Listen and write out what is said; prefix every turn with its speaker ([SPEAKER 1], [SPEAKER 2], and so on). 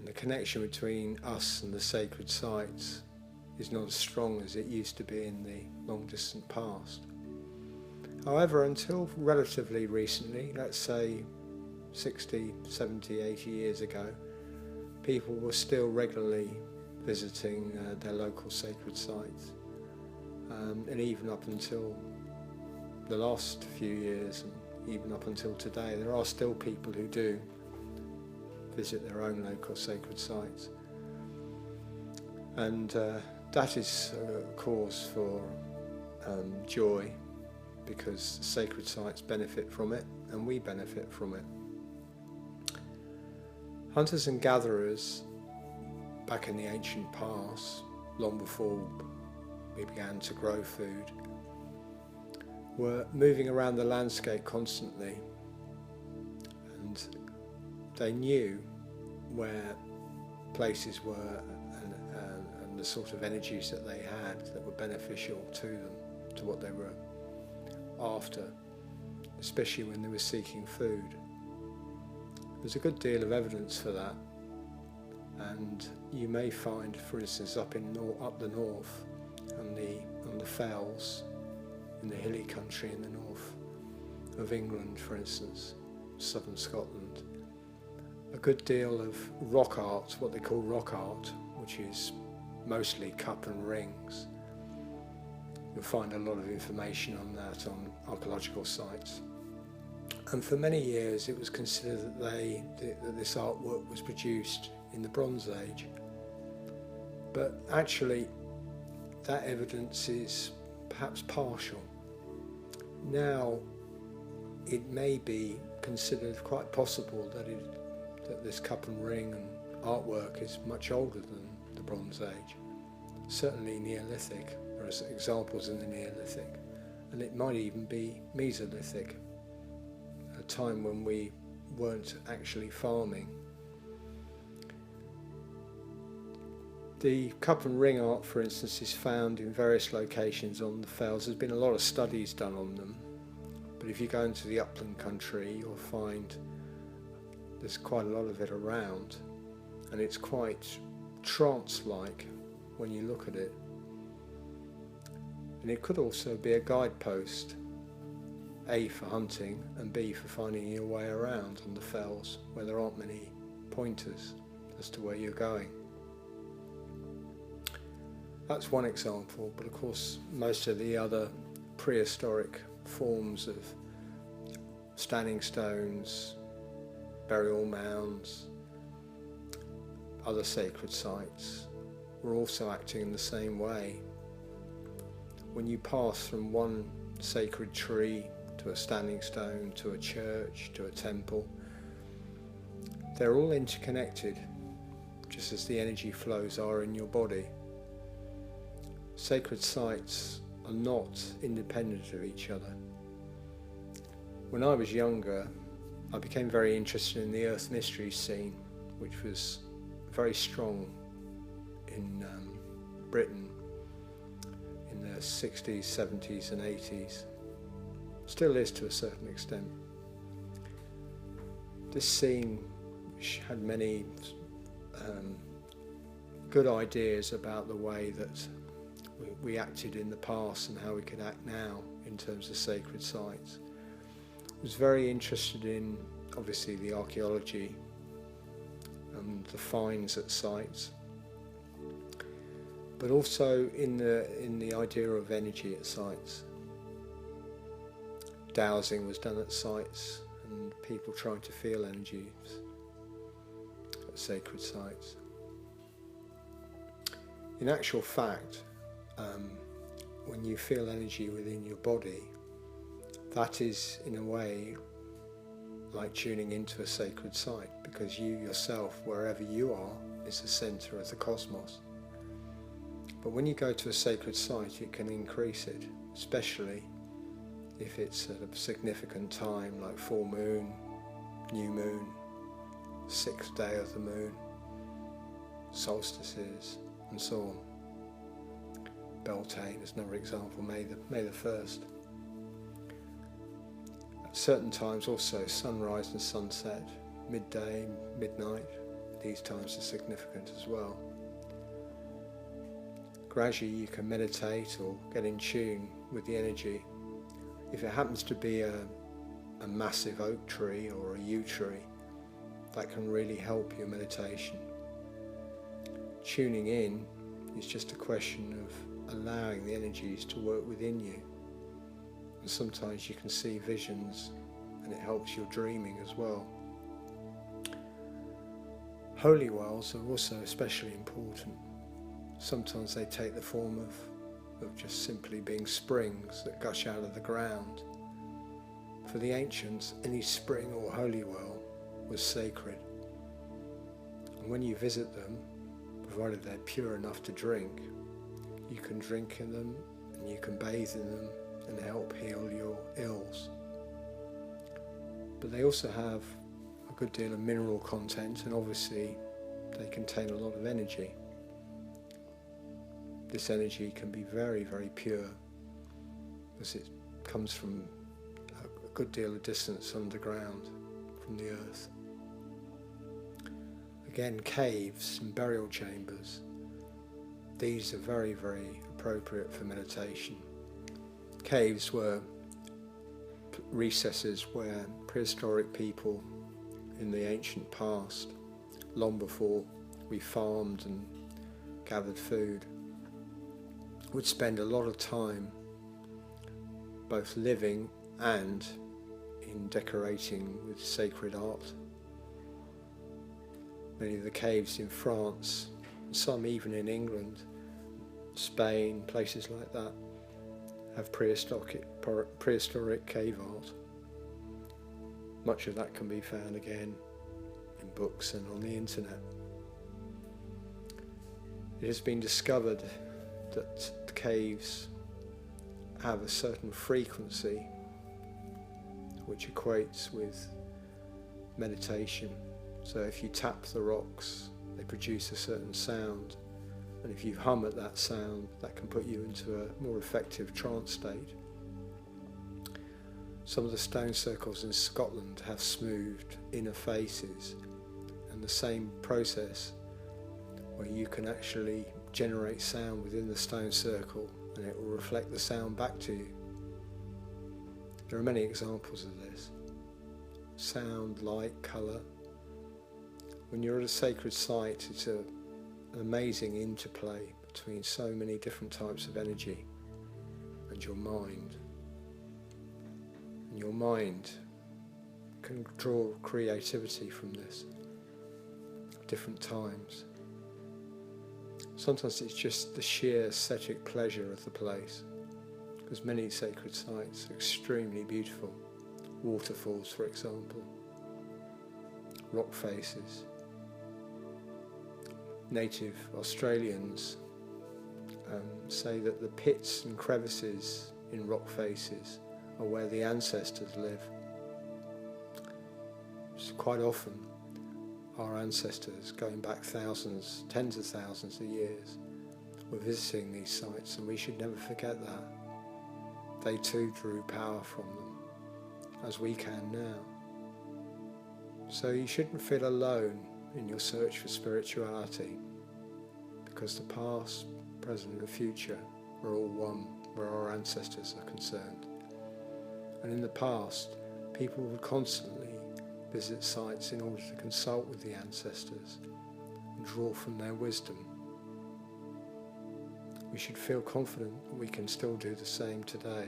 [SPEAKER 1] And the connection between us and the sacred sites is not as strong as it used to be in the long distant past. However, until relatively recently, let's say 60, 70, 80 years ago, people were still regularly visiting their local sacred sites. And even up until the last few years, and even up until today, there are still people who do visit their own local sacred sites. And that is a cause for joy, because sacred sites benefit from it and we benefit from it. Hunters and gatherers back in the ancient past, long before we began to grow food, were moving around the landscape constantly, and they knew where places were and the sort of energies that they had that were beneficial to them, to what they were after, especially when they were seeking food. There's a good deal of evidence for that, and you may find, for instance, up the north, on the fells, in the hilly country in the north of England, for instance, southern Scotland, a good deal of rock art, what they call rock art, which is mostly cup and rings. You'll find a lot of information on that on archaeological sites. And for many years it was considered that this artwork was produced in the Bronze Age. But actually that evidence is perhaps partial. Now it may be considered quite possible that this cup and ring and artwork is much older than the Bronze Age, certainly Neolithic. There are examples in the Neolithic, and it might even be Mesolithic, a time when we weren't actually farming. The cup and ring art, for instance, is found in various locations on the fells. There's been a lot of studies done on them, but if you go into the upland country, you'll find there's quite a lot of it around, and it's quite trance-like when you look at it. And it could also be a guidepost, A, for hunting, and B, for finding your way around on the fells where there aren't many pointers as to where you're going. That's one example, but of course most of the other prehistoric forms of standing stones, burial mounds, other sacred sites were also acting in the same way. When you pass from one sacred tree to a standing stone, to a church, to a temple, they're all interconnected, just as the energy flows are in your body. Sacred sites are not independent of each other. When I was younger, I became very interested in the Earth Mysteries scene, which was very strong in Britain in the 60s, 70s and 80s. Still is to a certain extent. This scene, which had many good ideas about the way that we acted in the past and how we could act now in terms of sacred sites, was very interested in, obviously, the archaeology and the finds at sites, but also in the idea of energy at sites. Dowsing was done at sites, and people trying to feel energies at sacred sites. In actual fact, when you feel energy within your body, that is in a way like tuning into a sacred site, because you yourself, wherever you are, is the centre of the cosmos. But when you go to a sacred site, it can increase it, especially if it's at a significant time like full moon, new moon, 6th day of the moon, solstices, and so on. Beltane is another example, May the 1st. At certain times also, sunrise and sunset, midday, midnight, these times are significant as well. Gradually you can meditate or get in tune with the energy. If it happens to be a massive oak tree or a yew tree, that can really help your meditation. Tuning in is just a question of allowing the energies to work within you. And sometimes you can see visions, and it helps your dreaming as well. Holy wells are also especially important. Sometimes they take the form of just simply being springs that gush out of the ground. For the ancients, any spring or holy well was sacred. And when you visit them, provided they're pure enough to drink, you can drink in them and you can bathe in them and help heal your ills. But they also have a good deal of mineral content, and obviously they contain a lot of energy. This energy can be very, very pure because it comes from a good deal of distance underground from the earth. Again, caves and burial chambers, these are very, very appropriate for meditation. Caves were recesses where prehistoric people in the ancient past, long before we farmed and gathered food, would spend a lot of time both living and in decorating with sacred art. Many of the caves in France, some even in England, Spain, places like that, have prehistoric cave art. Much of that can be found again in books and on the internet. It has been discovered that the caves have a certain frequency which equates with meditation. So if you tap the rocks, they produce a certain sound, and if you hum at that sound, that can put you into a more effective trance state. Some of the stone circles in Scotland have smoothed inner faces, and the same process where you can actually generate sound within the stone circle and it will reflect the sound back to you. There are many examples of this. Sound, light, colour. When you're at a sacred site, it's an amazing interplay between so many different types of energy and your mind. And your mind can draw creativity from this at different times. Sometimes it's just the sheer aesthetic pleasure of the place, because many sacred sites are extremely beautiful. Waterfalls, for example, rock faces. Native Australians say that the pits and crevices in rock faces are where the ancestors live. So quite often our ancestors, going back thousands, tens of thousands of years, were visiting these sites, and we should never forget that. They too drew power from them, as we can now. So you shouldn't feel alone in your search for spirituality, because the past, present and future are all one where our ancestors are concerned. And in the past, people would constantly visit sites in order to consult with the ancestors and draw from their wisdom. We should feel confident that we can still do the same today.